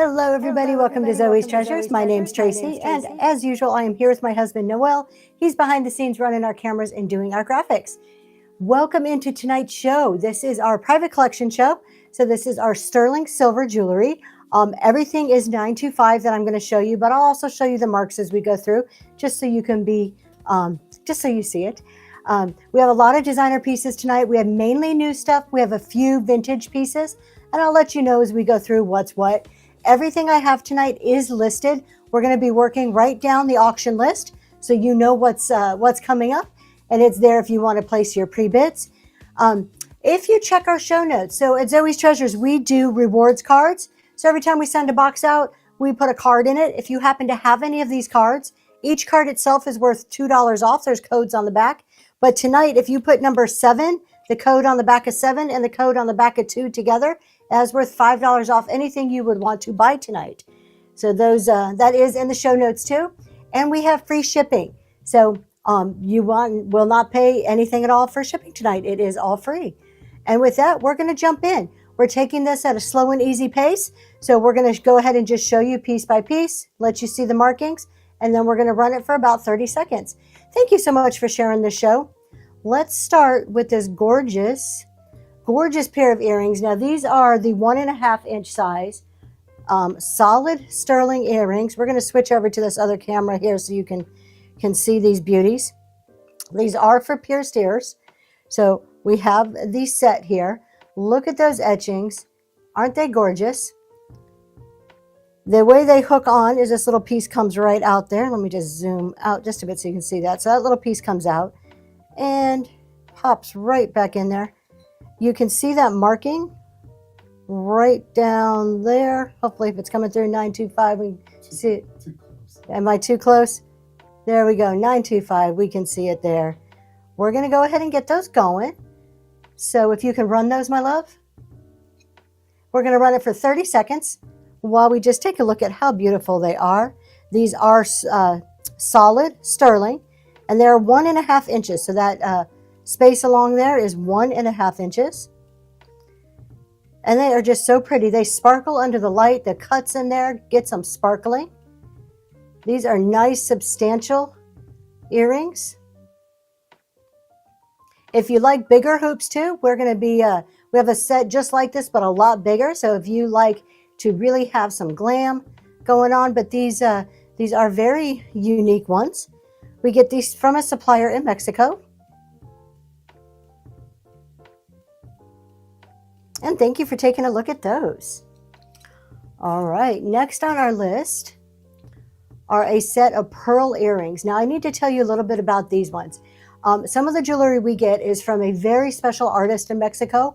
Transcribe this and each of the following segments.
Hello, everybody. Welcome to Zoe's Treasures. My name's Tracy, and as usual, I am here with my husband, Noel. He's behind the scenes running our cameras and doing our graphics. Welcome into tonight's show. This is our private collection show. So this is our sterling silver jewelry. Everything is 925 that I'm going to show you, but I'll also show you the marks as we go through, just so you can be, just so you see it. We have a lot of designer pieces tonight. We have mainly new stuff. We have a few vintage pieces, and I'll let you know as we go through what's what. Everything I have tonight is listed. We're going to be working right down the auction list, so you know what's coming up, and it's there if you want to place your pre-bids. If you check our show notes, so at Zoe's Treasures, we do rewards cards. So every time we send a box out, we put a card in it. If you happen to have any of these cards, each card itself is worth $2 off. There's codes on the back. But tonight, if you put number 7, the code on the back of 7 and the code on the back of 2 together, that's worth $5 off anything you would want to buy tonight. So those that is in the show notes too. And we have free shipping. So you will not pay anything at all for shipping tonight. It is all free. And with that, we're going to jump in. We're taking this at a slow and easy pace. So we're going to go ahead and just show you piece by piece, let you see the markings, and then we're going to run it for about 30 seconds. Thank you so much for sharing the show. Let's start with this gorgeous pair of earrings. Now these are the 1.5 inch size, solid sterling earrings. We're going to switch over to this other camera here so you can see these beauties. These are for pierced ears. So we have the set here. Look at those etchings. Aren't they gorgeous? The way they hook on is this little piece comes right out there. Let me just zoom out just a bit so you can see that. So that little piece comes out and pops right back in there. You can see that marking right down there. Hopefully if it's coming through 925, we can see it. Too close. Am I too close? There we go, 925, we can see it there. We're gonna go ahead and get those going. So if you can run those, my love. We're gonna run it for 30 seconds while we just take a look at how beautiful they are. These are solid sterling, and they're 1.5 inches. So that space along there is 1.5 inches. And they are just so pretty. They sparkle under the light. The cuts in there get some sparkling. These are nice, substantial earrings. If you like bigger hoops too, we're going to be, we have a set just like this, but a lot bigger. So if you like to really have some glam going on, but these are very unique ones. We get these from a supplier in Mexico. And thank you for taking a look at those. All right, next on our list are a set of pearl earrings. Now I need to tell you a little bit about these ones. Some of the jewelry we get is from a very special artist in Mexico,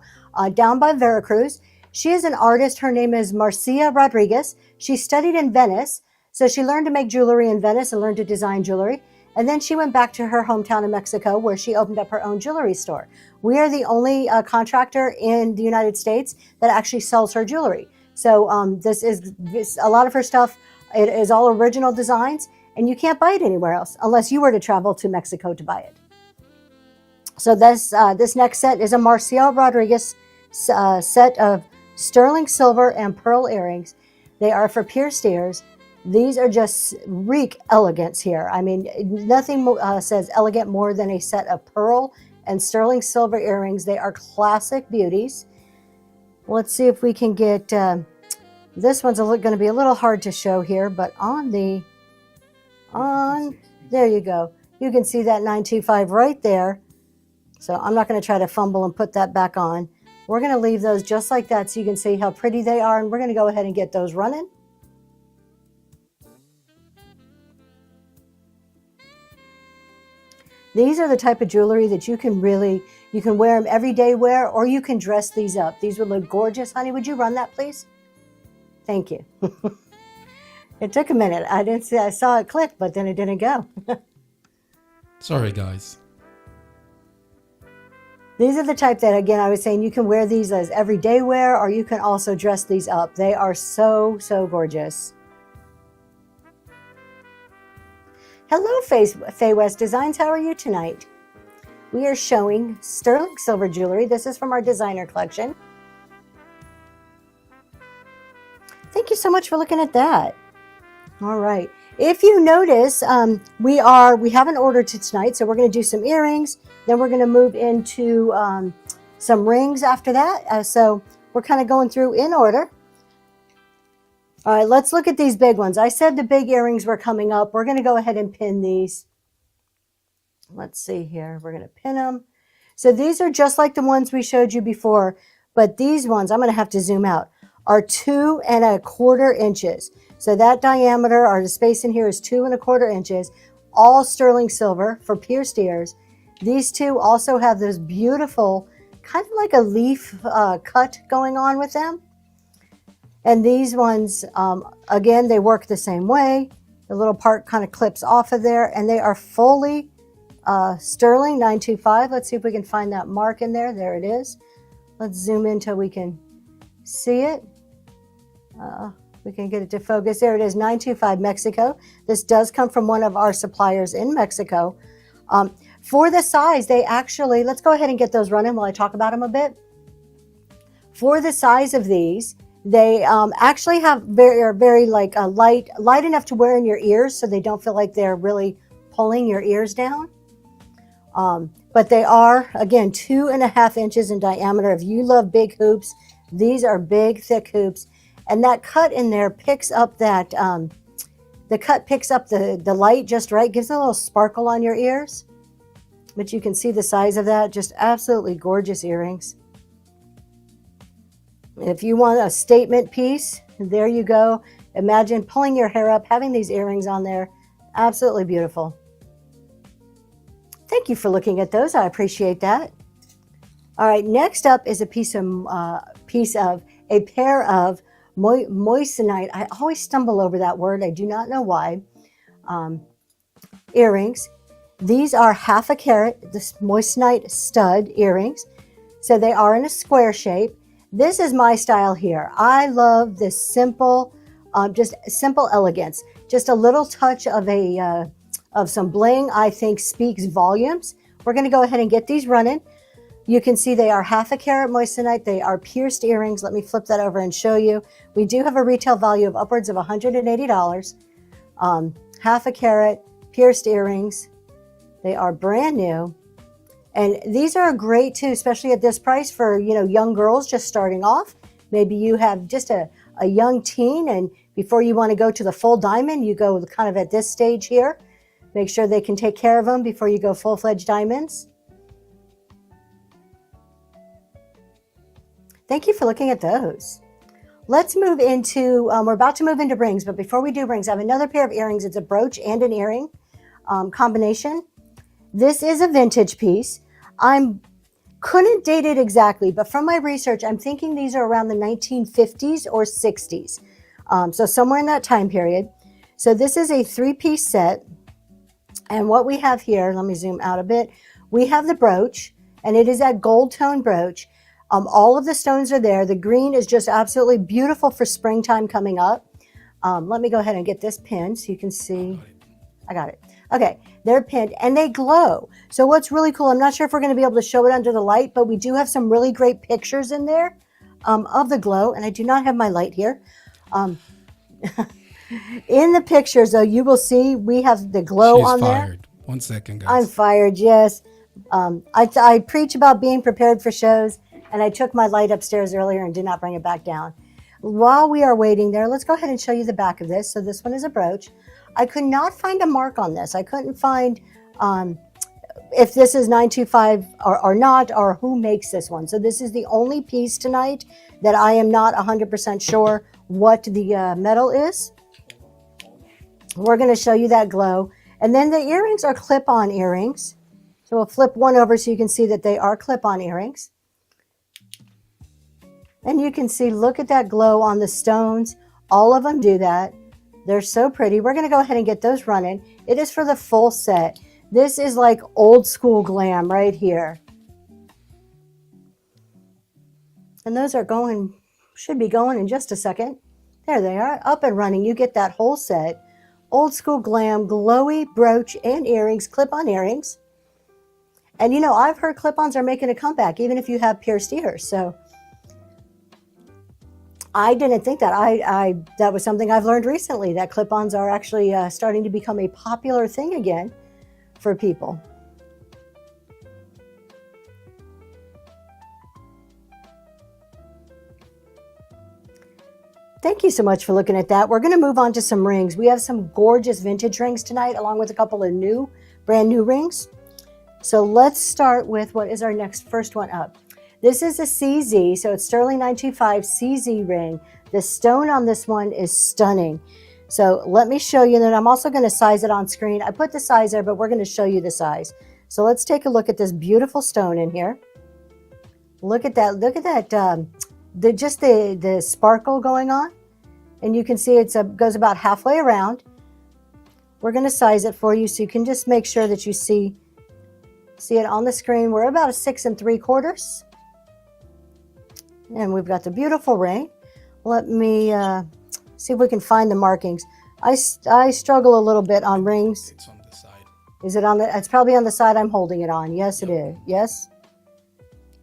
down by Veracruz. She is an artist. Her name is Marcia Rodriguez. She studied in Venice. So she learned to make jewelry in Venice and learned to design jewelry. And then she went back to her hometown in Mexico where she opened up her own jewelry store. We are the only contractor in the United States that actually sells her jewelry. So this is a lot of her stuff. It is all original designs, and you can't buy it anywhere else unless you were to travel to Mexico to buy it. So this next set is a Marcia Rodriguez set of sterling silver and pearl earrings. They are for pierced ears. These are just reek elegance here. I mean, nothing says elegant more than a set of pearl and sterling silver earrings. They are classic beauties. Let's see if we can get, this one's going to be a little hard to show here, but there you go. You can see that 925 right there. So I'm not going to try to fumble and put that back on. We're going to leave those just like that so you can see how pretty they are, and we're going to go ahead and get those running. These are the type of jewelry that you can wear them everyday wear, or you can dress these up. These would look gorgeous. Honey, would you run that, please? Thank you. It took a minute. I saw it click, but then it didn't go. Sorry, guys. These are the type that, again, I was saying you can wear these as everyday wear, or you can also dress these up. They are so, so gorgeous. Hello, Faye West Designs. How are you tonight? We are showing sterling silver jewelry. This is from our designer collection. Thank you so much for looking at that. All right. If you notice, we have an order to tonight, so we're going to do some earrings. Then we're going to move into some rings after that. So we're kind of going through in order. All right, let's look at these big ones. I said the big earrings were coming up. We're going to go ahead and pin these. Let's see here. We're going to pin them. So these are just like the ones we showed you before, but these ones, I'm going to have to zoom out, are 2¼ inches. So that diameter, or the space in here, is 2¼ inches, all sterling silver for pierced ears. These two also have this beautiful, kind of like a leaf cut going on with them. And these ones, again, they work the same way. The little part kind of clips off of there, and they are fully sterling 925. Let's see if we can find that mark in there. There it is. Let's zoom in till we can see it. We can get it to focus. There it is, 925 Mexico. This does come from one of our suppliers in Mexico. For the size, they actually, let's go ahead and get those running while I talk about them a bit. For the size of these, they actually have very like light enough to wear in your ears, so they don't feel like they're really pulling your ears down. But they are, again, 2½ inches in diameter. If you love big hoops, these are big, thick hoops. And that cut in there picks up that, the cut picks up the light just right, gives a little sparkle on your ears. But you can see the size of that, just absolutely gorgeous earrings. If you want a statement piece, there you go. Imagine pulling your hair up, having these earrings on there. Absolutely beautiful. Thank you for looking at those. I appreciate that. All right, next up is a pair of moissanite. I always stumble over that word. I do not know why. Earrings. These are 1/2 carat, this moissanite stud earrings. So they are in a square shape. This is my style here. I love this simple, just simple elegance. Just a little touch of some bling, I think, speaks volumes. We're going to go ahead and get these running. You can see they are 1/2 carat moissanite. They are pierced earrings. Let me flip that over and show you. We do have a retail value of upwards of $180. 1/2 carat pierced earrings. They are brand new. And these are great too, especially at this price for, young girls just starting off. Maybe you have just a young teen, and before you want to go to the full diamond, you go kind of at this stage here. Make sure they can take care of them before you go full-fledged diamonds. Thank you for looking at those. Let's move into, we're about to move into rings, but before we do rings, I have another pair of earrings. It's a brooch and an earring combination. This is a vintage piece. Couldn't date it exactly, but from my research, I'm thinking these are around the 1950s or 60s. So somewhere in that time period. So this is a 3-piece set. And what we have here, let me zoom out a bit. We have the brooch, and it is that gold tone brooch. All of the stones are there. The green is just absolutely beautiful for springtime coming up. Let me go ahead and get this pinned so you can see. I got it. Okay, they're pinned and they glow. So what's really cool, I'm not sure if we're going to be able to show it under the light, but we do have some really great pictures in there of the glow. And I do not have my light here. In the pictures, though, you will see we have the glow on there. She's fired. 1 second, guys. I'm fired, yes. I preach about being prepared for shows, and I took my light upstairs earlier and did not bring it back down. While we are waiting there, let's go ahead and show you the back of this. So this one is a brooch. I could not find a mark on this. I couldn't find if this is 925 or not, or who makes this one. So this is the only piece tonight that I am not 100% sure what the metal is. We're going to show you that glow. And then the earrings are clip-on earrings. So we'll flip one over so you can see that they are clip-on earrings. And you can see, look at that glow on the stones. All of them do that. They're so pretty. We're going to go ahead and get those running. It is for the full set. This is like old school glam right here. And those are going, should be going in just a second. There they are, up and running. You get that whole set. Old school glam, glowy brooch and earrings, clip-on earrings. And you know, I've heard clip-ons are making a comeback, even if you have pierced ears. So I didn't think that. I that was something I've learned recently, that clip-ons are actually starting to become a popular thing again for people. Thank you so much for looking at that. We're going to move on to some rings. We have some gorgeous vintage rings tonight, along with a couple of brand new rings. So let's start with what is our first one up. This is a CZ, so it's Sterling 925 CZ ring. The stone on this one is stunning. So let me show you that. I'm also going to size it on screen. I put the size there, but we're going to show you the size. So let's take a look at this beautiful stone in here. Look at that. Look at that. The sparkle going on. And you can see it goes about halfway around. We're going to size it for you so you can just make sure that you see it on the screen. We're about a 6 3/4. And we've got the beautiful ring. Let me see if we can find the markings. I struggle a little bit on rings. It's on the side. Is it on the? It's probably on the side I'm holding it on. Yes, it is. Yes.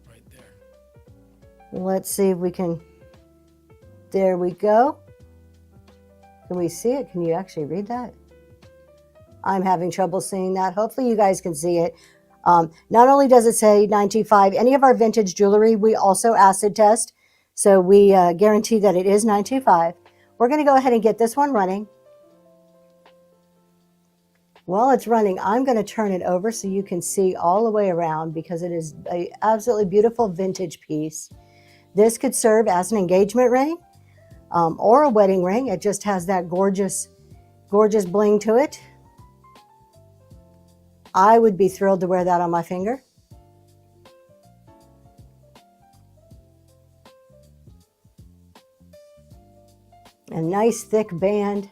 Right there. Let's see if we can. There we go. Can we see it? Can you actually read that? I'm having trouble seeing that. Hopefully you guys can see it. Not only does it say 925, any of our vintage jewelry, we also acid test. So we guarantee that it is 925. We're going to go ahead and get this one running. While it's running, I'm going to turn it over so you can see all the way around, because it is an absolutely beautiful vintage piece. This could serve as an engagement ring or a wedding ring. It just has that gorgeous, gorgeous bling to it. I would be thrilled to wear that on my finger. A nice thick band.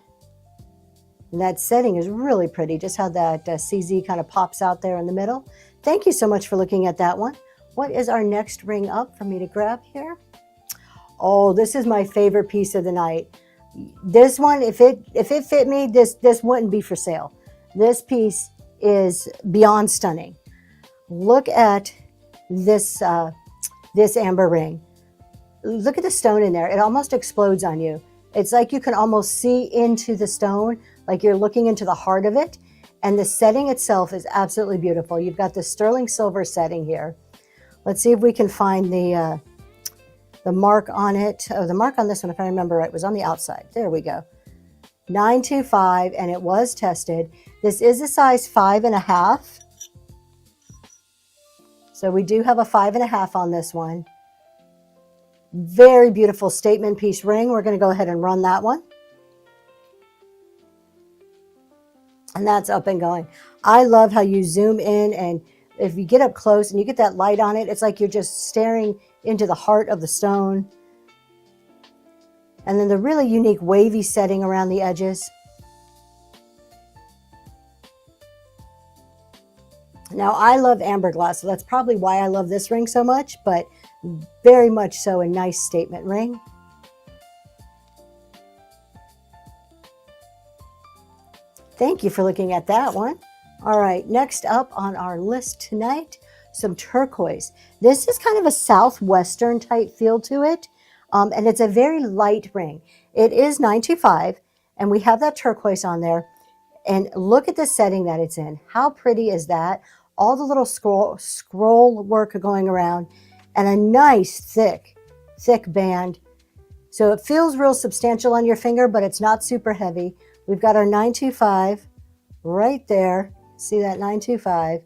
And that setting is really pretty, just how that CZ kind of pops out there in the middle. Thank you so much for looking at that one. What is our next ring up for me to grab here? Oh, this is my favorite piece of the night. This one, if it fit me, this wouldn't be for sale. This piece is beyond stunning. Look at this this amber ring. Look at the stone in there. It almost explodes on you. It's like you can almost see into the stone, like you're looking into the heart of it. And the setting itself is absolutely beautiful. You've got the sterling silver setting here. Let's see if we can find the mark on it. Oh, the mark on this one, if I remember right, was on the outside. There we go. 925, and it was tested. This is a size 5.5. So we do have a 5.5 on this one. Very beautiful statement piece ring. We're going to go ahead and run that one. And that's up and going. I love how you zoom in, and if you get up close and you get that light on it, it's like you're just staring into the heart of the stone. And then the really unique wavy setting around the edges. Now, I love amber glass, so that's probably why I love this ring so much, but very much so a nice statement ring. Thank you for looking at that one. All right, next up on our list tonight, some turquoise. This is kind of a southwestern type feel to it, and it's a very light ring. It is 925, and we have that turquoise on there. And look at the setting that it's in. How pretty is that? All the little scroll work going around, and a nice thick band. So it feels real substantial on your finger, but it's not super heavy. We've got our 925 right there. See that 925?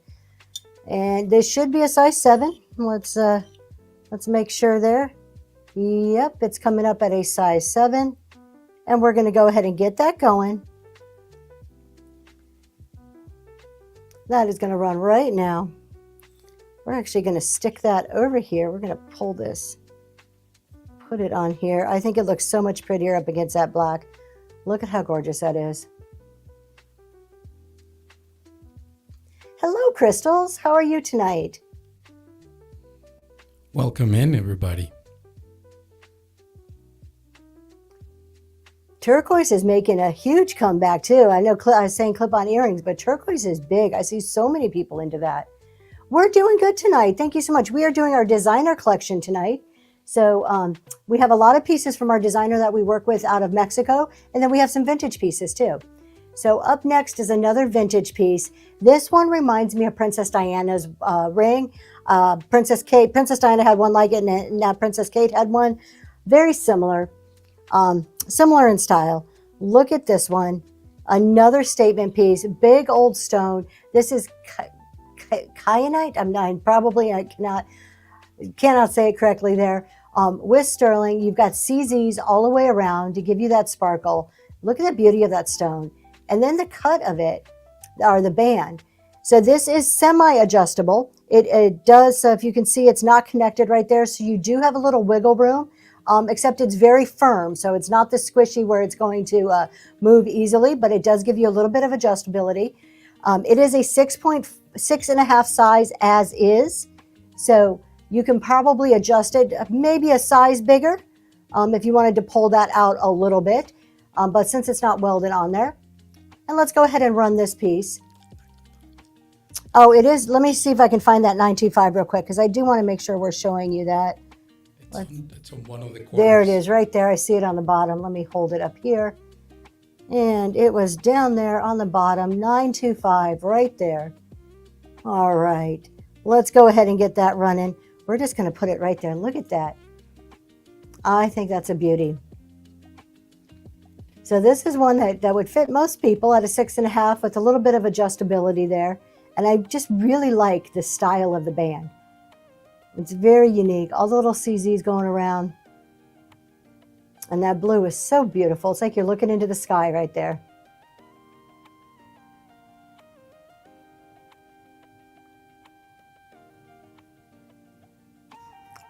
And this should be a size 7. Let's make sure there. Yep, it's coming up at a size 7. And we're going to go ahead and get that going. That is going to run right now. We're actually going to stick that over here. We're going to pull this, put it on here. I think it looks so much prettier up against that black. Look at how gorgeous that is. Hello, crystals. How are you tonight? Welcome in, everybody. Turquoise is making a huge comeback too. I know I was saying clip-on earrings, but turquoise is big. I see so many people into that. We're doing good tonight. Thank you so much. We are doing our designer collection tonight. So we have a lot of pieces from our designer that we work with out of Mexico, and then we have some vintage pieces too. So up next is another vintage piece. This one reminds me of Princess Diana's ring. Princess Diana had one like it, and now Princess Kate had one. Very similar, similar in style. Look at this one. Another statement piece, big old stone. This is kyanite. I cannot say it correctly there. With sterling, you've got CZs all the way around to give you that sparkle. Look at the beauty of that stone. And then the cut of it, or the band. So this is semi-adjustable. It does, so if you can see, it's not connected right there. So you do have a little wiggle room, except it's very firm. So it's not the squishy where it's going to move easily, but it does give you a little bit of adjustability. It is a 6.5 size as is. So you can probably adjust it maybe a size bigger if you wanted to pull that out a little bit. But since it's not welded on there. And let's go ahead and run this piece. Oh, it is. Let me see if I can find that 925 real quick, because I do want to make sure we're showing you that. It's on one of the corners. There it is right there. I see it on the bottom. Let me hold it up here. And it was down there on the bottom, 925 right there. All right. Let's go ahead and get that running. We're just going to put it right there. Look at that. I think that's a beauty. So this is one that would fit most people at a 6.5 with a little bit of adjustability there. And I just really like the style of the band. It's very unique. All the little CZs going around. And that blue is so beautiful. It's like you're looking into the sky right there.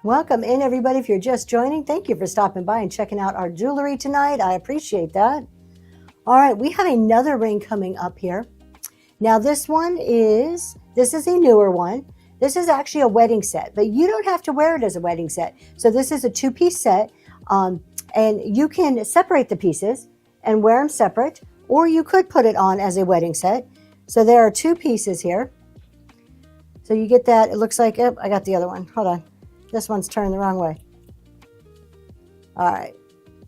Welcome in, everybody. If you're just joining, thank you for stopping by and checking out our jewelry tonight. I appreciate that. All right, we have another ring coming up here. Now this is a newer one. This is actually a wedding set, but you don't have to wear it as a wedding set. So this is a 2-piece set, and you can separate the pieces and wear them separate, or you could put it on as a wedding set. So there are 2 pieces here. So you get that. It looks like, I got the other one. Hold on. This one's turned the wrong way. All right.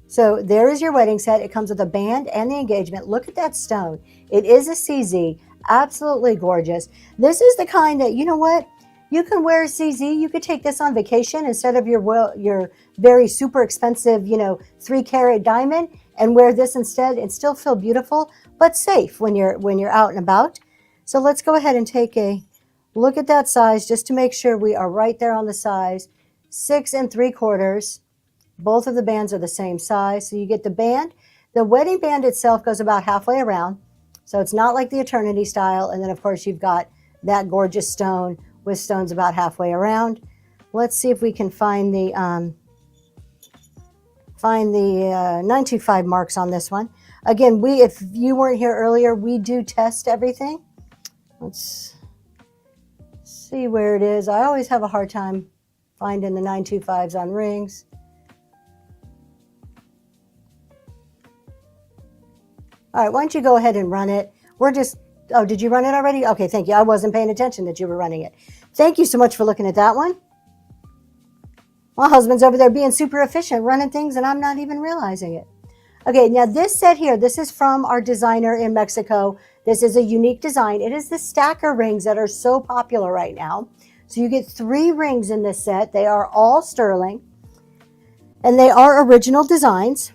So there is your wedding set. It comes with a band and the engagement. Look at that stone. It is a CZ. Absolutely gorgeous. This is the kind that, you know what? You can wear a CZ. You could take this on vacation instead of your very super expensive, 3-carat diamond, and wear this instead and still feel beautiful, but safe when you're out and about. So let's go ahead and take a look at that size just to make sure we are right there on the size. 6 3/4. Both of the bands are the same size. So you get the band. The wedding band itself goes about halfway around. So it's not like the eternity style. And then of course you've got that gorgeous stone with stones about halfway around. Let's see if we can find the 925 marks on this one. Again, if you weren't here earlier, we do test everything. Let's see where it is. I always have a hard time finding the 925s on rings. All right, why don't you go ahead and run it? Oh, did you run it already? Okay, thank you. I wasn't paying attention that you were running it. Thank you so much for looking at that one. My husband's over there being super efficient, running things, and I'm not even realizing it. Okay, now this set here, this is from our designer in Mexico. This is a unique design. It is the stacker rings that are so popular right now. So you get 3 rings in this set. They are all sterling, and they are original designs.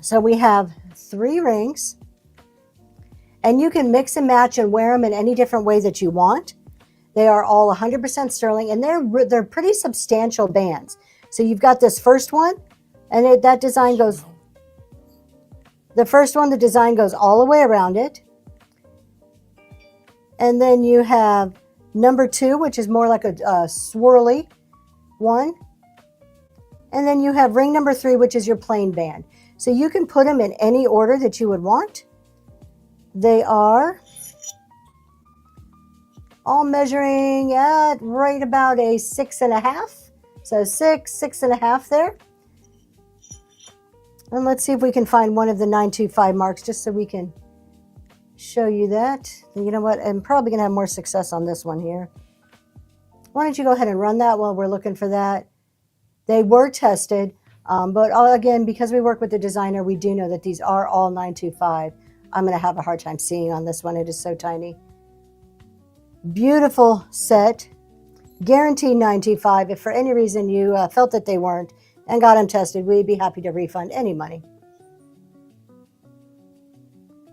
So we have 3 rings, and you can mix and match and wear them in any different way that you want. They are all 100% sterling, and they're pretty substantial bands. So you've got this first one, and that design goes. The first one, the design goes all the way around it. And then you have number 2, which is more like a swirly one. And then you have ring number 3, which is your plain band. So you can put them in any order that you would want. They are all measuring at right about a 6.5. So 6.5 there. And let's see if we can find one of the 925 marks just so we can show you that. And you know what? I'm probably going to have more success on this one here. Why don't you go ahead and run that while we're looking for that? They were tested, but again, because we work with the designer, we do know that these are all 925. I'm going to have a hard time seeing on this one. It is so tiny. Beautiful set. Guaranteed 925. If for any reason you felt that they weren't and got them tested, we'd be happy to refund any money.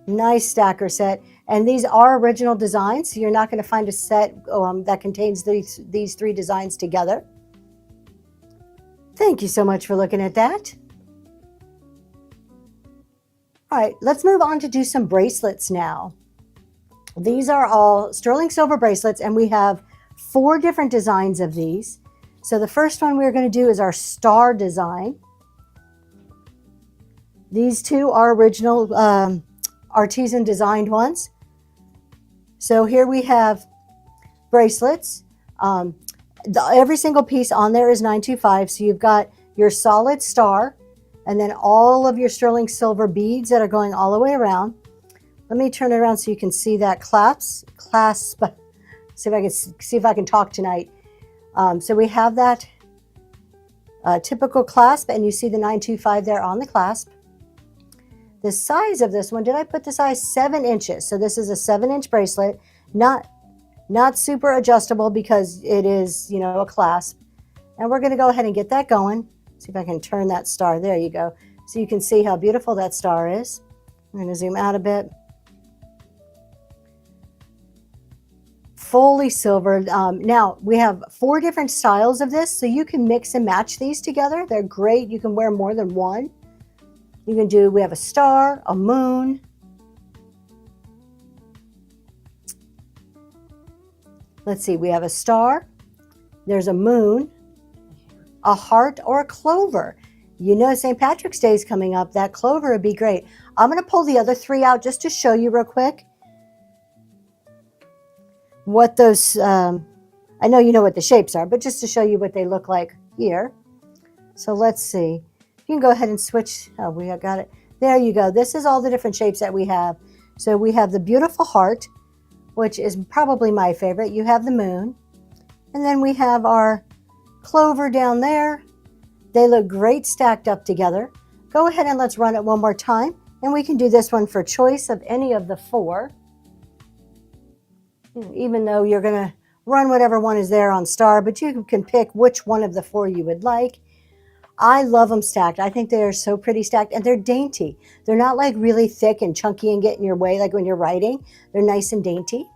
Nice stacker set. And these are original designs, so you're not going to find a set that contains these three designs together. Thank you so much for looking at that. All right, let's move on to do some bracelets now. These are all sterling silver bracelets, and we have 4 different designs of these. So the first one we're going to do is our star design. These two are original artisan designed ones. So here we have bracelets. Every single piece on there is 925. So you've got your solid star and then all of your sterling silver beads that are going all the way around. Let me turn it around so you can see that clasp. See if I can talk tonight. So we have that typical clasp, and you see the 925 there on the clasp. The size of this one, did I put the size? 7 inches. So this is a 7-inch bracelet, not super adjustable because it is, you know, a clasp. And we're going to go ahead and get that going. See if I can turn that star. There you go. So you can see how beautiful that star is. I'm going to zoom out a bit. Fully silvered. Now we have 4 different styles of this, so you can mix and match these together. They're great. You can wear more than one. You can do, we have a star, a moon. Let's see, we have a star, there's a moon, a heart, or a clover. You know St. Patrick's Day is coming up. That clover would be great. I'm going to pull the other 3 out just to show you real quick what those, I know you know what the shapes are, but just to show you what they look like here. So let's see. You can go ahead and switch. Oh, we got it. There you go. This is all the different shapes that we have. So we have the beautiful heart, which is probably my favorite. You have the moon. And then we have our clover down there. They look great stacked up together. Go ahead and let's run it one more time. And we can do this one for choice of any of the 4. Even though you're going to run whatever one is there on star, but you can pick which one of the 4 you would like. I love them stacked. I think they are so pretty stacked, and they're dainty. They're not like really thick and chunky and get in your way like when you're writing. They're nice and dainty.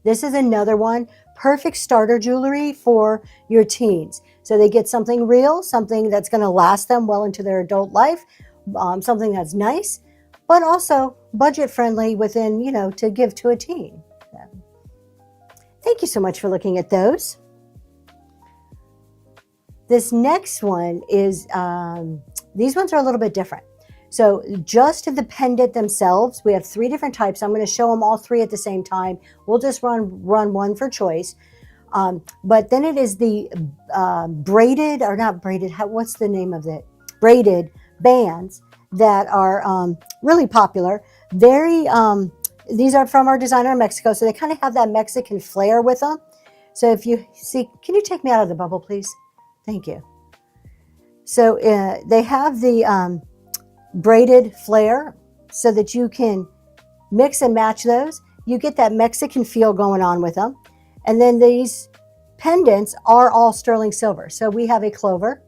This is another one. Perfect starter jewelry for your teens. So they get something real, something that's going to last them well into their adult life, something that's nice, but also budget friendly within, you know, to give to a teen. So, thank you so much for looking at those. This next one is, these ones are a little bit different. So just the pendant themselves, we have 3 different types. I'm going to show them all 3 at the same time. We'll just run one for choice. But then it is the braided, or not braided, what's the name of it? Braided bands that are really popular. These are from our designer in Mexico, so they kind of have that Mexican flair with them. So if you see, can you take me out of the bubble, please? Thank you. So they have the braided flair so that you can mix and match those. You get that Mexican feel going on with them. And then these pendants are all sterling silver. So we have a clover,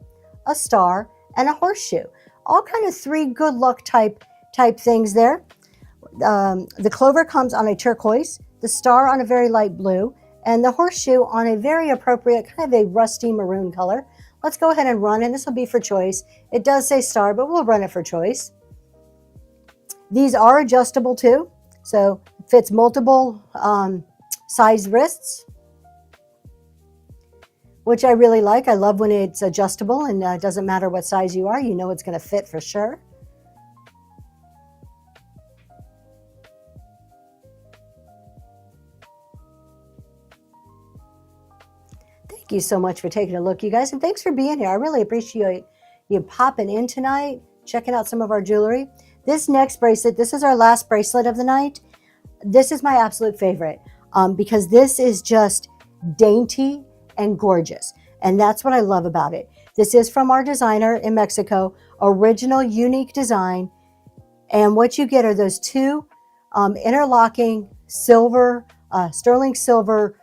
a star, and a horseshoe. All kind of 3 good luck type things there. The clover comes on a turquoise, the star on a very light blue, and the horseshoe on a very appropriate kind of a rusty maroon color. Let's go ahead and run, and this will be for choice. It does say star, but we'll run it for choice. These are adjustable too, so it fits multiple size wrists, which I really like. I love when it's adjustable and it doesn't matter what size you are, you know it's going to fit for sure. Thank you so much for taking a look, you guys, and thanks for being here. I really appreciate you popping in tonight, checking out some of our jewelry. This next bracelet, this is our last bracelet of the night. This is my absolute favorite because this is just dainty and gorgeous. And that's what I love about it. This is from our designer in Mexico, original, unique design. And what you get are those two interlocking silver, sterling silver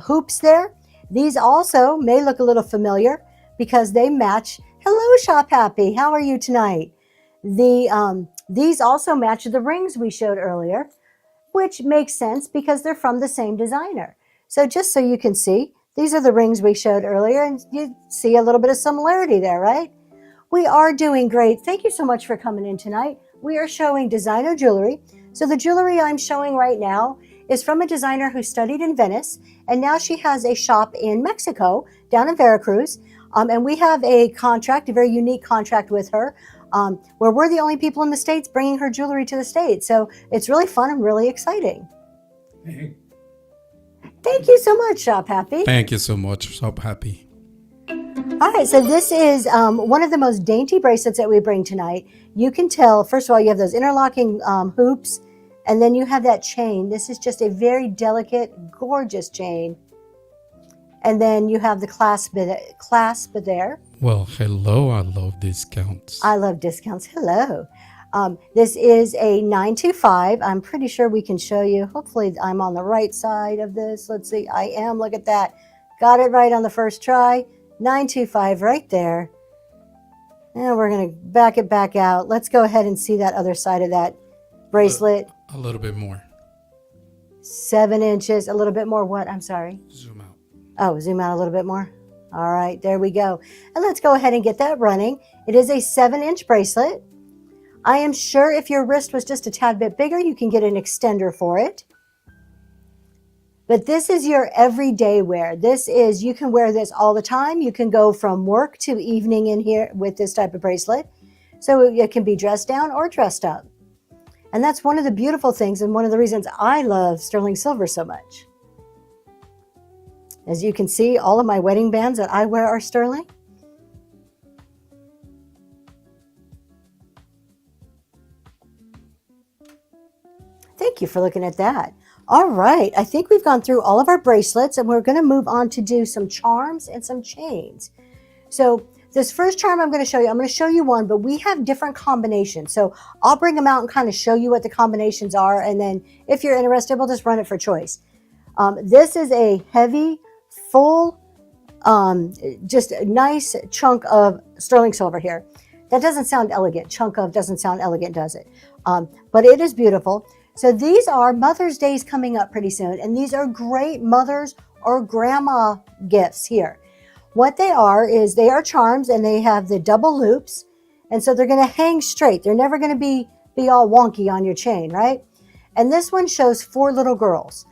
hoops there. These also may look a little familiar because they match. Hello, Shop Happy. How are you tonight? These also match the rings we showed earlier, which makes sense because they're from the same designer. So just so you can see, these are the rings we showed earlier, and you see a little bit of similarity there, right? We are doing great. Thank you so much for coming in tonight. We are showing designer jewelry. So the jewelry I'm showing right now is from a designer who studied in Venice, and now she has a shop in Mexico, down in Veracruz. And we have a contract, a very unique contract with her, where we're the only people in the States bringing her jewelry to the States. So it's really fun and really exciting. Hey, Thank you so much, Shop Happy. thank you so much, Shop Happy. All right, so this is one of the most dainty bracelets that we bring tonight. You can tell, first of all, you have those interlocking hoops, and then you have that chain. This is just a very delicate, gorgeous chain. And then you have the clasp there. Well, hello, I love discounts. I love discounts. Hello. This is a 925. I'm pretty sure we can show you. Hopefully I'm on the right side of this. Let's see. I am. Look at that. Got it right on the first try. 925 right there. And we're going to back it back out. Let's go ahead and see that other side of that bracelet. A little bit more. 7 inches. A little bit more what? I'm sorry. Zoom out. Oh, zoom out a little bit more. All right, there we go. And let's go ahead and get that running. It is a 7-inch bracelet. I am sure if your wrist was just a tad bit bigger, you can get an extender for it. But this is your everyday wear. This is, you can wear this all the time. You can go from work to evening in here with this type of bracelet. So it can be dressed down or dressed up. And that's one of the beautiful things and one of the reasons I love sterling silver so much. As you can see, all of my wedding bands that I wear are sterling. Thank you for looking at that. All right, I think we've gone through all of our bracelets and we're going to move on to do some charms and some chains. So this first charm I'm going to show you one, but we have different combinations. So I'll bring them out and kind of show you what the combinations are. And then if you're interested, we'll just run it for choice. This is a heavy, full, just a nice chunk of sterling silver here. That doesn't sound elegant. Chunk of doesn't sound elegant, does it? But it is beautiful. So these are Mother's Day's coming up pretty soon, and these are great mother's or grandma gifts here. What they are is they are charms, and they have the double loops, and so they're going to hang straight. They're never going to be all wonky on your chain, right? And this one shows 4 little girls.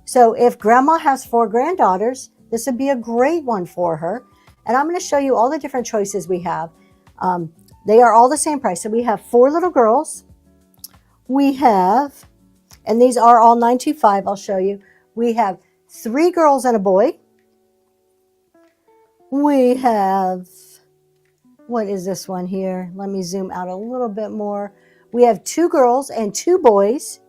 So if grandma has 4 granddaughters, this would be a great one for her. And I'm going to show you all the different choices we have. They are all the same price. So we have 4 little girls. We have, and these are all 925, I'll show you. We have 3 girls and a boy. We have, what is this one here? Let me zoom out a little bit more. We have 2 girls and 2 boys.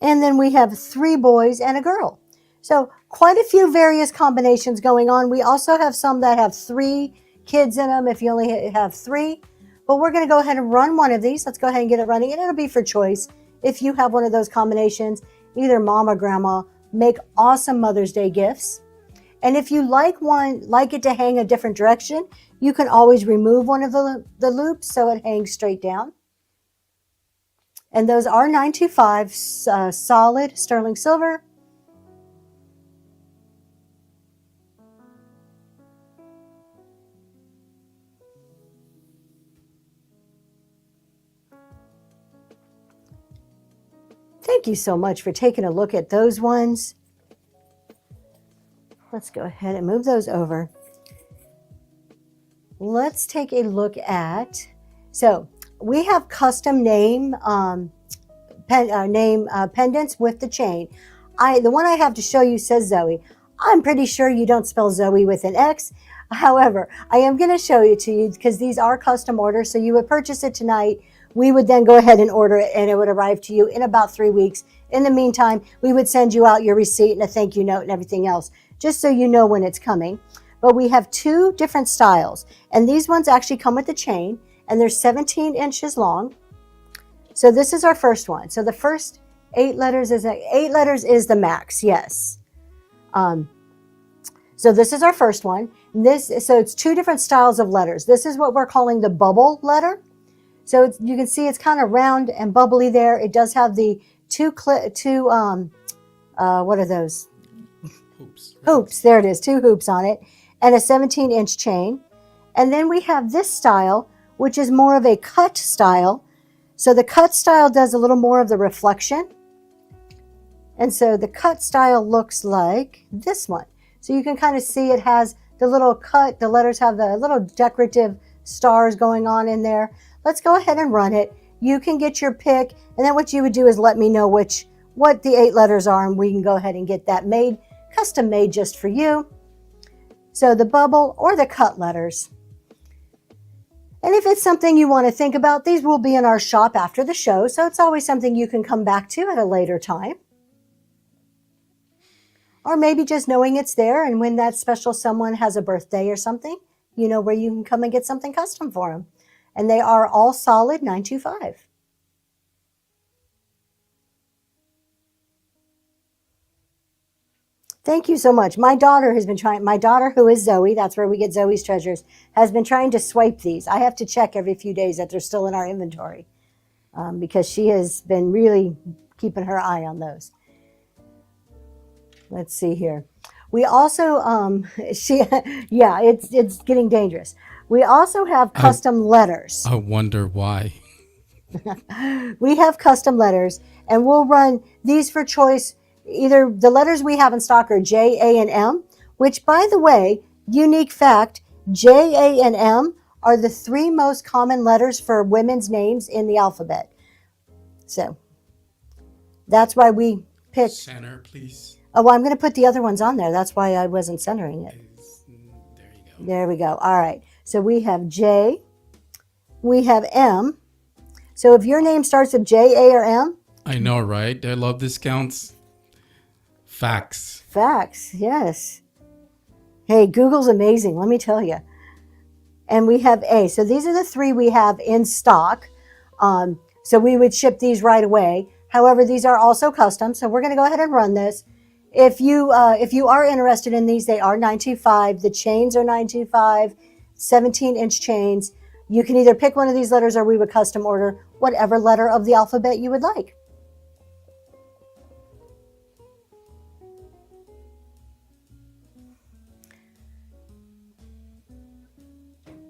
And then we have 3 boys and a girl. So quite a few various combinations going on. We also have some that have 3 kids in them if you only have 3. But we're going to go ahead and run one of these. Let's go ahead and get it running. And it'll be for choice. If you have one of those combinations, either mom or grandma, make awesome Mother's Day gifts. And if you like it to hang a different direction, you can always remove one of the loops so it hangs straight down. And those are 925 solid sterling silver. Thank you so much for taking a look at those ones. Let's go ahead and move those over. Let's take a look at, so we have custom name pendants with the chain. The one I have to show you says Zoe. I'm pretty sure you don't spell Zoe with an X. However, I am going to show it to you because these are custom orders. So you would purchase it tonight. We would then go ahead and order it, and it would arrive to you in about 3 weeks. In the meantime, we would send you out your receipt and a thank you note and everything else, just so you know when it's coming. but we have two different styles. And these ones actually come with the chain, and they're 17 inches long. So this is our first one. So the first 8 letters is the max, yes. So this is our first one. So it's two different styles of letters. This is what we're calling the bubble letter. So you can see it's kind of round and bubbly there. It does have the what are those? Hoops, there it is, 2 hoops on it, and a 17-inch chain. And then we have this style, which is more of a cut style. So the cut style does a little more of the reflection. And so the cut style looks like this one. So you can kind of see it has the little cut, the letters have the little decorative stars going on in there. Let's go ahead and run it. You can get your pick, and then what you would do is let me know what the 8 letters are, and we can go ahead and get that made, custom made just for you. So the bubble or the cut letters. And if it's something you want to think about, these will be in our shop after the show, so it's always something you can come back to at a later time. Or maybe just knowing it's there, and when that special someone has a birthday or something, you know where you can come and get something custom for them. And they are all solid 925. Thank you so much. My daughter, who is Zoe, that's where we get Zoe's treasures, has been trying to swipe these. I have to check every few days that they're still in our inventory because she has been really keeping her eye on those. Let's see here. We also, it's getting dangerous. We also have custom letters. I wonder why. We have custom letters, and we'll run these for choice. Either the letters we have in stock are J, A, and M, which, by the way, unique fact, J, A, and M are the 3 most common letters for women's names in the alphabet. So that's why we picked. Center, please. Oh, well, I'm going to put the other ones on there. That's why I wasn't centering it. There you go. There we go. All right. So we have J. We have M. So if your name starts with J, A, or M. I know, right? I love discounts. Facts, yes. Hey, Google's amazing, let me tell you. And we have A. So these are the 3 we have in stock. So we would ship these right away. However, these are also custom, so we're going to go ahead and run this. If you are interested in these, they are $9.25. The chains are $9.25, 17-inch chains. You can either pick one of these letters, or we would custom order whatever letter of the alphabet you would like.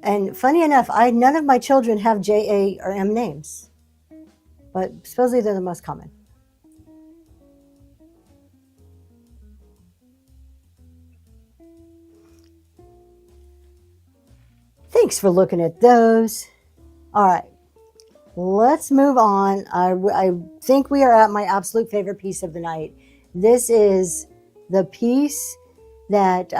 And funny enough, none of my children have J, A, or M names, but supposedly they're the most common. Thanks for looking at those. All right, let's move on. I think we are at my absolute favorite piece of the night. This is the piece that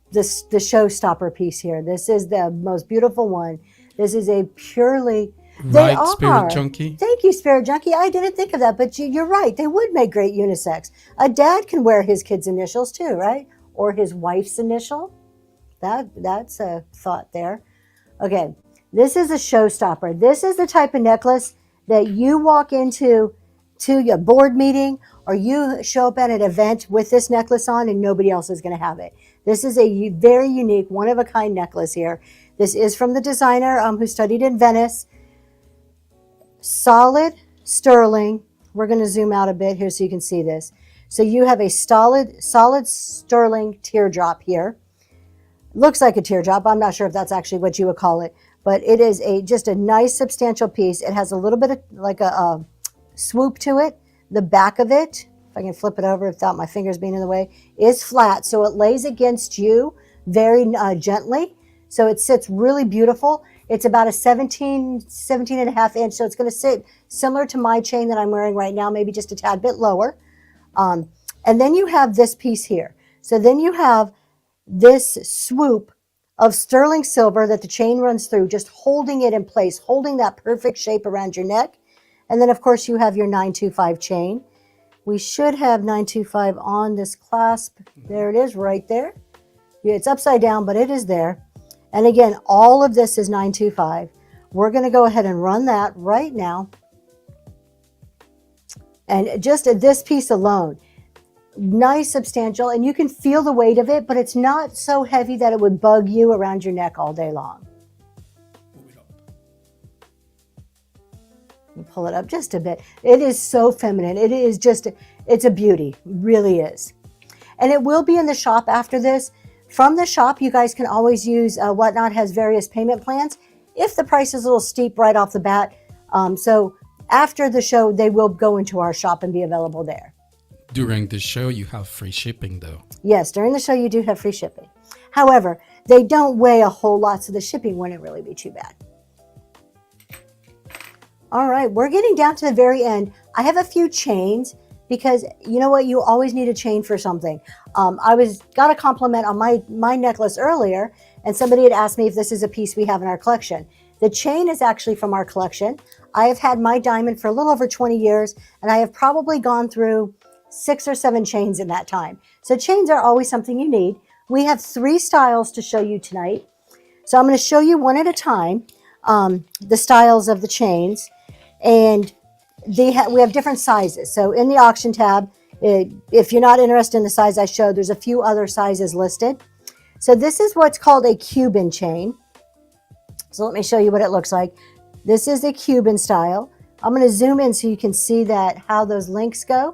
the showstopper piece here. This is the most beautiful one. This is a purely Spirit Junkie. Thank you, Spirit Junkie. I didn't think of that, but you're right. They would make great unisex. A dad can wear his kid's initials too, right? Or his wife's initial. That's a thought there. Okay, this is a showstopper. This is the type of necklace that you walk into your board meeting, or you show up at an event with this necklace on and nobody else is going to have it. This is a very unique, one-of-a-kind necklace here. This is from the designer who studied in Venice. Solid sterling. We're going to zoom out a bit here so you can see this. So you have a solid sterling teardrop here. Looks like a teardrop. I'm not sure if that's actually what you would call it, but it is just a nice substantial piece. It has a little bit of like a swoop to it. The back of it, if I can flip it over without my fingers being in the way, is flat. So it lays against you very gently. So it sits really beautiful. It's about a 17 and a half inch. So it's going to sit similar to my chain that I'm wearing right now, maybe just a tad bit lower. And then you have this piece here. So then you have this swoop of sterling silver that the chain runs through, just holding it in place, holding that perfect shape around your neck. And then, of course, you have your 925 chain. We should have 925 on this clasp. There it is right there. It's upside down, but it is there. And again, all of this is 925. We're going to go ahead and run that right now. And just this piece alone, nice, substantial, and you can feel the weight of it, but it's not so heavy that it would bug you around your neck all day long. Move it up. Pull it up just a bit. It is so feminine. It is just, it's a beauty, really is. And it will be in the shop after this. From the shop, you guys can always use Whatnot has various payment plans if the price is a little steep right off the bat. So after the show, they will go into our shop and be available there. During the show, you have free shipping though. Yes, during the show, you do have free shipping. However, they don't weigh a whole lot, so the shipping wouldn't really be too bad. All right, we're getting down to the very end. I have a few chains because you know what? You always need a chain for something. I got a compliment on my necklace earlier, and somebody had asked me if this is a piece we have in our collection. The chain is actually from our collection. I have had my diamond for a little over 20 years, and I have probably gone through 6 or 7 chains in that time. So chains are always something you need. We have 3 styles to show you tonight. So I'm going to show you one at a time, the styles of the chains. And we have different sizes. So in the auction tab, if you're not interested in the size I showed, there's a few other sizes listed. So this is what's called a Cuban chain. So let me show you what it looks like. This is a Cuban style. I'm going to zoom in so you can see that how those links go.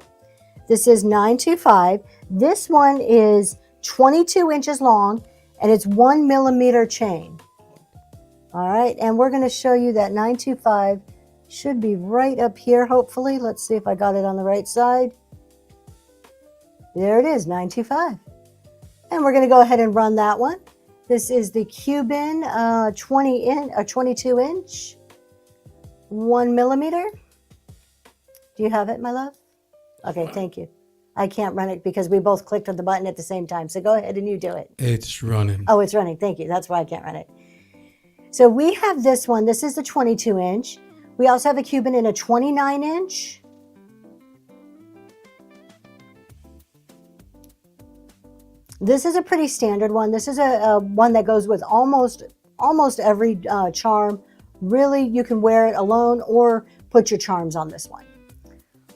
This is 925. This one is 22 inches long and it's 1 millimeter chain. All right, and we're going to show you that 925 should be right up here, hopefully. Let's see if I got it on the right side. There it is, 925. And we're going to go ahead and run that one. This is the Cuban 22 inch, 1 millimeter. Do you have it, my love? Okay, thank you. I can't run it because we both clicked on the button at the same time. So go ahead and you do it. It's running. Oh, it's running. Thank you. That's why I can't run it. So we have this one. This is the 22 inch. We also have a Cuban in a 29 inch. This is a pretty standard one. This is a one that goes with almost every charm. Really, you can wear it alone or put your charms on this one.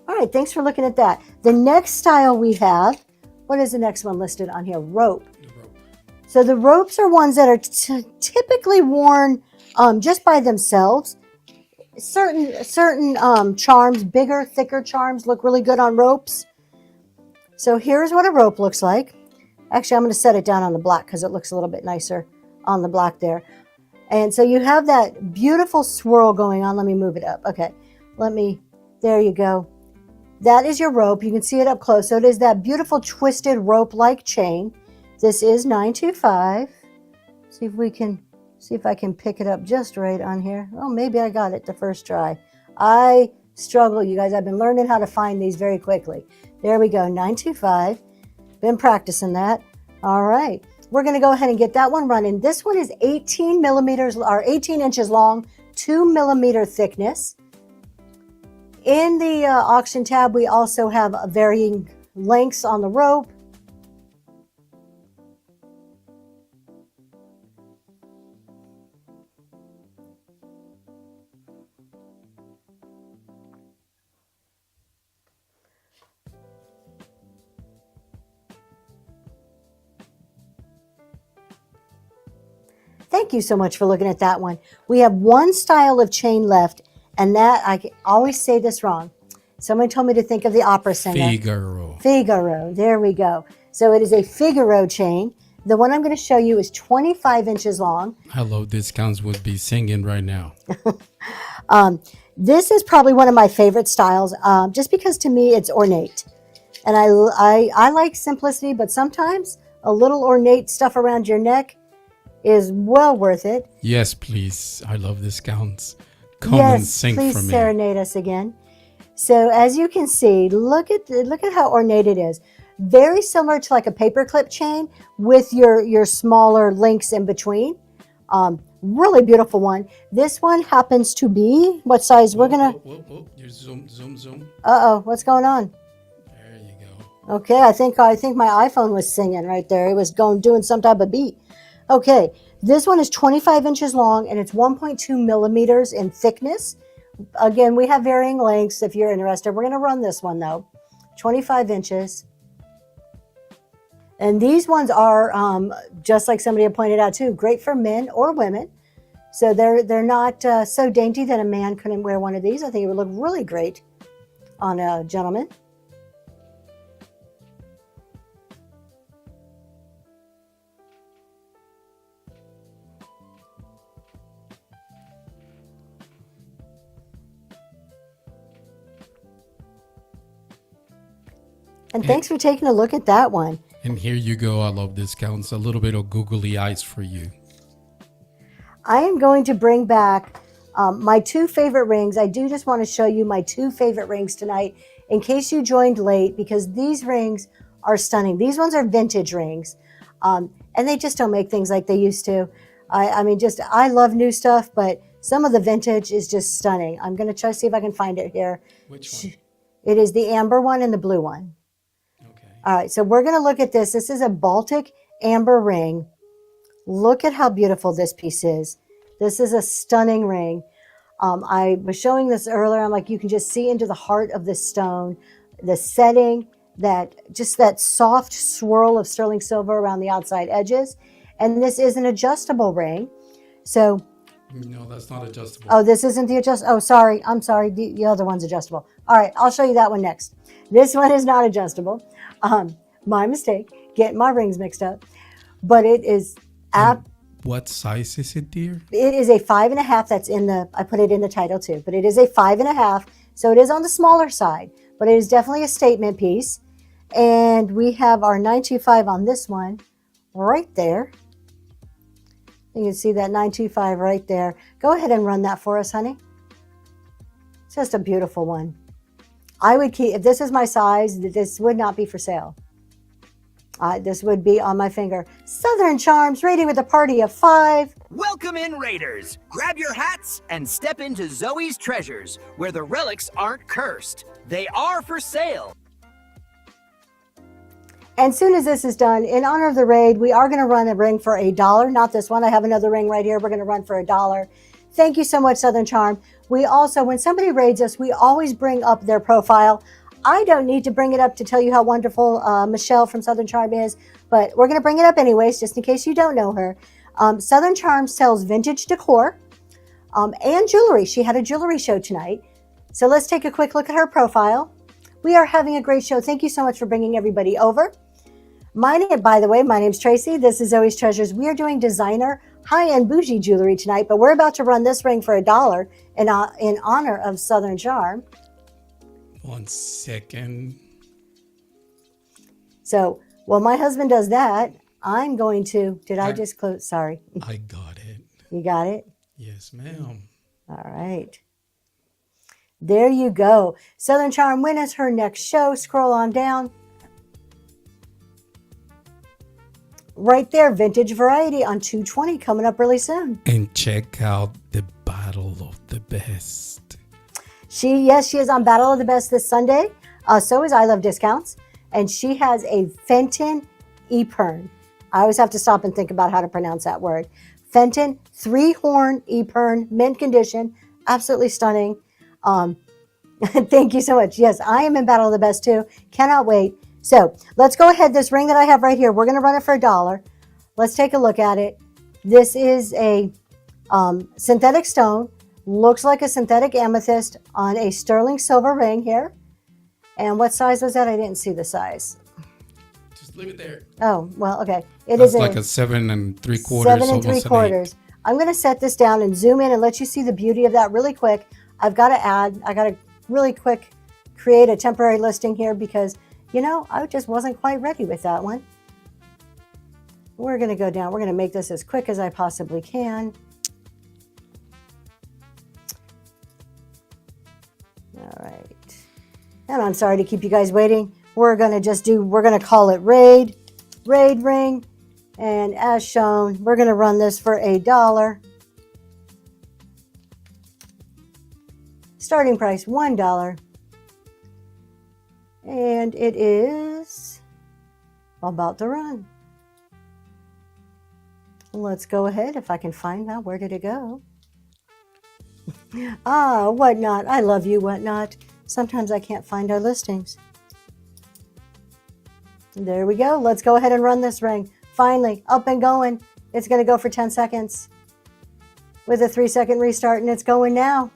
All right, thanks for looking at that. The next style we have, what is the next one listed on here? Rope. The rope. So the ropes are ones that are typically worn just by themselves. Certain charms, bigger, thicker charms look really good on ropes. So here's what a rope looks like. Actually, I'm going to set it down on the black because it looks a little bit nicer on the black there. And so you have that beautiful swirl going on. Let me move it up. Okay, there you go. That is your rope. You can see it up close. So it is that beautiful twisted rope-like chain. This is 925. See if I can pick it up just right on here. Oh, maybe I got it the first try. I struggle, you guys. I've been learning how to find these very quickly. There we go, 925. Been practicing that. All right. We're going to go ahead and get that one running. This one is 18 millimeters or 18 inches long, 2 millimeter thickness. In the auction tab, we also have varying lengths on the rope. Thank you so much for looking at that one. We have one style of chain left, and that, I always say this wrong. Someone told me to think of the opera singer. Figaro. Figaro, there we go. So it is a Figaro chain. The one I'm going to show you is 25 inches long. Hello Discounts would be singing right now. This is probably one of my favorite styles, just because to me it's ornate. And I like simplicity, but sometimes a little ornate stuff around your neck is well worth it. Yes, please. I love Discounts. Come and sing for me. Yes, please serenade us again. So as you can see, look at how ornate it is. Very similar to like a paperclip chain with your smaller links in between. Really beautiful one. This one happens to be, what size? We're gonna. Whoa. Zoom. Uh-oh, what's going on? There you go. Okay, I think my iPhone was singing right there. It was doing some type of beat. Okay, this one is 25 inches long and it's 1.2 millimeters in thickness. Again, we have varying lengths if you're interested. We're going to run this one though, 25 inches. And these ones are, just like somebody had pointed out too, great for men or women. So they're not so dainty that a man couldn't wear one of these. I think it would look really great on a gentleman. And thanks for taking a look at that one. And here you go. I love discounts. A little bit of googly eyes for you. I am going to bring back my two favorite rings. I do just want to show you my two favorite rings tonight in case you joined late, because these rings are stunning. These ones are vintage rings, and they just don't make things like they used to. I mean, I love new stuff, but some of the vintage is just stunning. I'm going to try to see if I can find it here. Which one? It is the amber one and the blue one. Okay. All right, so we're going to look at this. This is a Baltic amber ring. Look at how beautiful this piece is. This is a stunning ring. I was showing this earlier. I'm like, you can just see into the heart of this stone, the setting, that soft swirl of sterling silver around the outside edges. And this is an adjustable ring. So, No, that's not adjustable. oh, this isn't the adjustable. Oh, sorry. I'm sorry. The other one's adjustable. All right, I'll show you that one next. This one is not adjustable. My mistake, getting my rings mixed up. But it is What size is it, dear? It is a 5.5. That's I put it in the title too, but it is a 5.5. So it is on the smaller side, but it is definitely a statement piece. And we have our 925 on this one right there. You can see that 925 right there. Go ahead and run that for us, honey. It's just a beautiful one. I would keep, if this is my size, this would not be for sale. This would be on my finger. Southern Charms, rating with a party of 5. Welcome in, Raiders! Grab your hats and step into Zoe's Treasures, where the relics aren't cursed. They are for sale. And soon as this is done, in honor of the raid, we are going to run a ring for $1. Not this one. I have another ring right here. We're going to run for $1. Thank you so much, Southern Charm. We also, when somebody raids us, we always bring up their profile. I don't need to bring it up to tell you how wonderful Michelle from Southern Charm is, but we're going to bring it up anyways, just in case you don't know her. Southern Charm sells vintage decor and jewelry. She had a jewelry show tonight. So let's take a quick look at her profile. We are having a great show. Thank you so much for bringing everybody over. By the way, my name's Tracy. This is Zoe's Treasures. We are doing designer high-end bougie jewelry tonight, but we're about to run this ring for $1 in honor of Southern Charm. 1 second. So while my husband does that, I'm going to, I just close? Sorry. I got it. You got it? Yes, ma'am. All right. There you go. Southern Charm, when is her next show? Scroll on down. Right there, Vintage Variety on 220 coming up really soon. And check out the Battle of the Best. She is on Battle of the Best this Sunday. So is I Love Discounts. And she has a Fenton Epergne. I always have to stop and think about how to pronounce that word. Fenton 3-horn Epergne, mint condition. Absolutely stunning. Thank you so much. Yes, I am in Battle of the Best too. Cannot wait. So let's go ahead. This ring that I have right here, we're going to run it for $1. Let's take a look at it. This is a synthetic stone. Looks like a synthetic amethyst on a sterling silver ring here. And what size was that? I didn't see the size. Just leave it there. Oh, well, okay. That's like a 7 3/4. 7 3/4. I'm going to set this down and zoom in and let you see the beauty of that really quick. I got to really quick create a temporary listing here because, I just wasn't quite ready with that one. We're going to go down. We're going to make this as quick as I possibly can. All right. And I'm sorry to keep you guys waiting. We're going to call it Raid Ring. And as shown, we're going to run this for $1. Starting price $1. And it is About to run. Let's go ahead if I can find that. Where did it go? Ah, Whatnot. I love you, Whatnot. Sometimes I can't find our listings. There we go. Let's go ahead and run this ring. Finally, up and going. It's going to go for 10 seconds with a 3-second restart, and it's going now.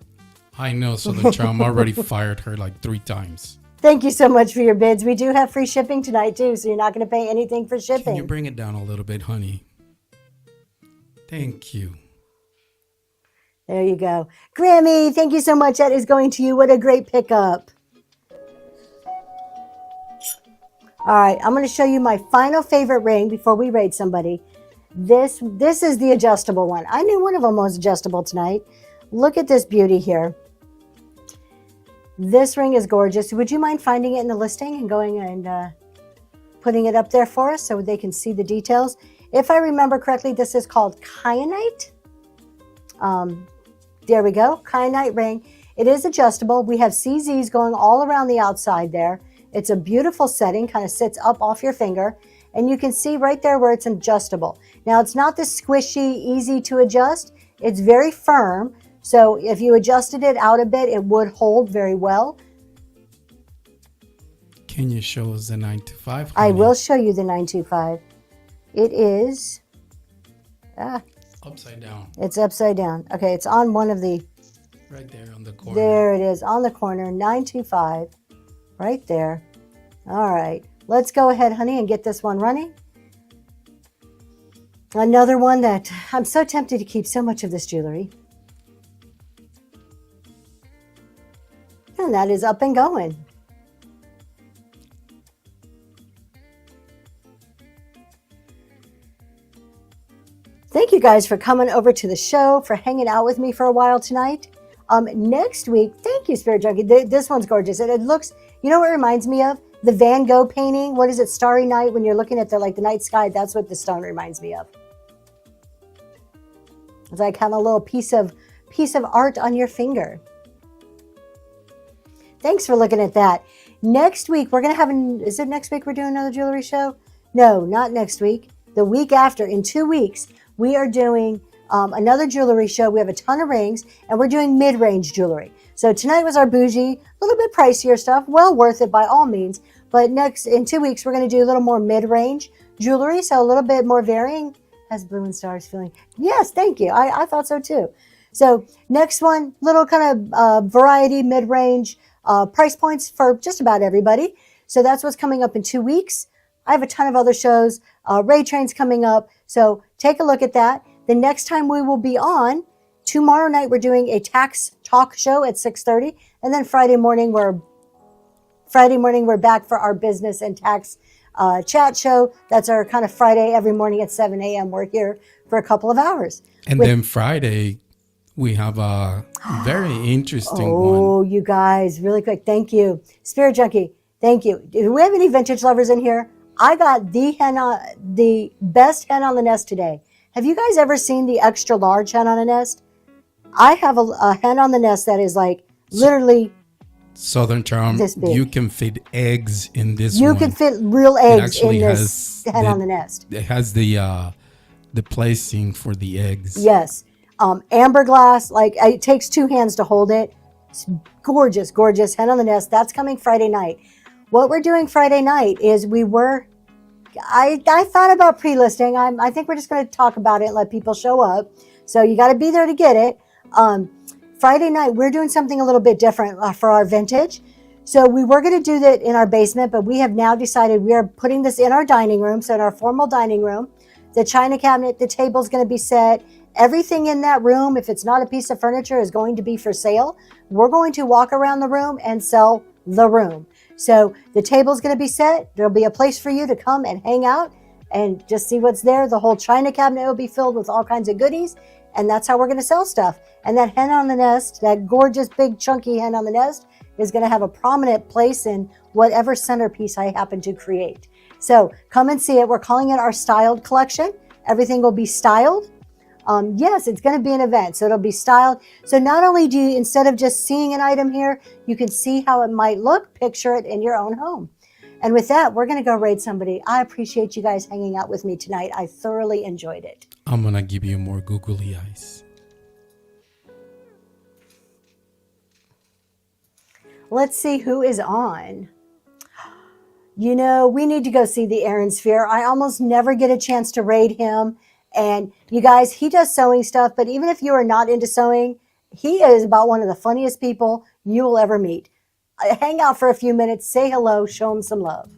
I know, Southern Charm already fired her like 3 times. Thank you so much for your bids. We do have free shipping tonight, too, so you're not going to pay anything for shipping. Can you bring it down a little bit, honey? Thank you. There you go. Grammy, thank you so much. That is going to you. What a great pickup. All right, I'm going to show you my final favorite ring before we raid somebody. This is the adjustable one. I knew one of them was adjustable tonight. Look at this beauty here. This ring is gorgeous. Would you mind finding it in the listing and going and putting it up there for us so they can see the details? If I remember correctly, this is called kyanite. There we go, kyanite ring. It is adjustable. We have CZs going all around the outside there. It's a beautiful setting, kind of sits up off your finger. And you can see right there where it's adjustable. Now, it's not this squishy, easy to adjust. It's very firm. So if you adjusted it out a bit, it would hold very well. Can you show us the 925? I will show you the 925. It is, upside down. it's upside down. Okay, it's on one of the, Right there on the corner. there it is, on the corner, 925, right there. All right, let's go ahead, honey, and get this one running. Another one that I'm so tempted to keep so much of this jewelry. And that is up and going. Thank you guys for coming over to the show, for hanging out with me for a while tonight. Next week, thank you, Spirit Junkie. This one's gorgeous. It looks, you know what it reminds me of? The Van Gogh painting. What is it? Starry Night. When you're looking at the night sky, that's what the stone reminds me of. It's like having a little piece of art on your finger. Thanks for looking at that. Next week, we're going to have, is it next week we're doing another jewelry show? No, not next week. The week after, in 2 weeks, we are doing another jewelry show. We have a ton of rings, and we're doing mid-range jewelry. So tonight was our bougie, a little bit pricier stuff, well worth it by all means. But in 2 weeks, we're going to do a little more mid-range jewelry, so a little bit more varying. Has Blue and Stars feeling? Yes, thank you. I thought so too. So next one, little kind of variety, mid-range, price points for just about everybody. So that's what's coming up in 2 weeks. I have a ton of other shows. Ray Train's coming up. So take a look at that. The next time we will be on, tomorrow night, we're doing a tax talk show at 6:30. And then Friday morning, we're back for our business and tax chat show. That's our kind of Friday every morning at 7 a.m. We're here for a couple of hours. And then Friday, we have a very interesting one. Oh, you guys, really quick. Thank you. Spirit Junkie, thank you. Do we have any vintage lovers in here? I got the best hen on the nest today. Have you guys ever seen the extra large hen on a nest? I have a hen on the nest that is like literally Southern Charm, this big. you can fit eggs in this You one. can fit real eggs in actually this hen on the nest. It has the placing for the eggs. Yes. Amber glass, like it takes 2 hands to hold it. It's gorgeous, gorgeous hen on the nest. That's coming Friday night. What we're doing Friday night is I thought about pre-listing. I think we're just going to talk about it and let people show up. So you got to be there to get it. Friday night, we're doing something a little bit different for our vintage. So we were going to do that in our basement, but we have now decided we are putting this in our dining room. So in our formal dining room, the china cabinet, the table's going to be set. Everything in that room, if it's not a piece of furniture, is going to be for sale. We're going to walk around the room and sell the room. So the table's going to be set. There'll be a place for you to come and hang out and just see what's there. The whole china cabinet will be filled with all kinds of goodies. And that's how we're going to sell stuff. And that hen on the nest, that gorgeous big chunky hen on the nest, is going to have a prominent place in whatever centerpiece I happen to create. So come and see it. We're calling it our styled collection. Everything will be styled. Yes, it's going to be an event, so it'll be styled. So not only do you, instead of just seeing an item here, you can see how it might look, picture it in your own home. And with that, we're going to go raid somebody. I appreciate you guys hanging out with me tonight. I thoroughly enjoyed it. I'm gonna give you more googly eyes. Let's see who is on. You know, we need to go see the Aaron Sphere. I almost never get a chance to raid him. And you guys, he does sewing stuff, but even if you are not into sewing, he is about one of the funniest people you will ever meet. Hang out for a few minutes, say hello, show him some love.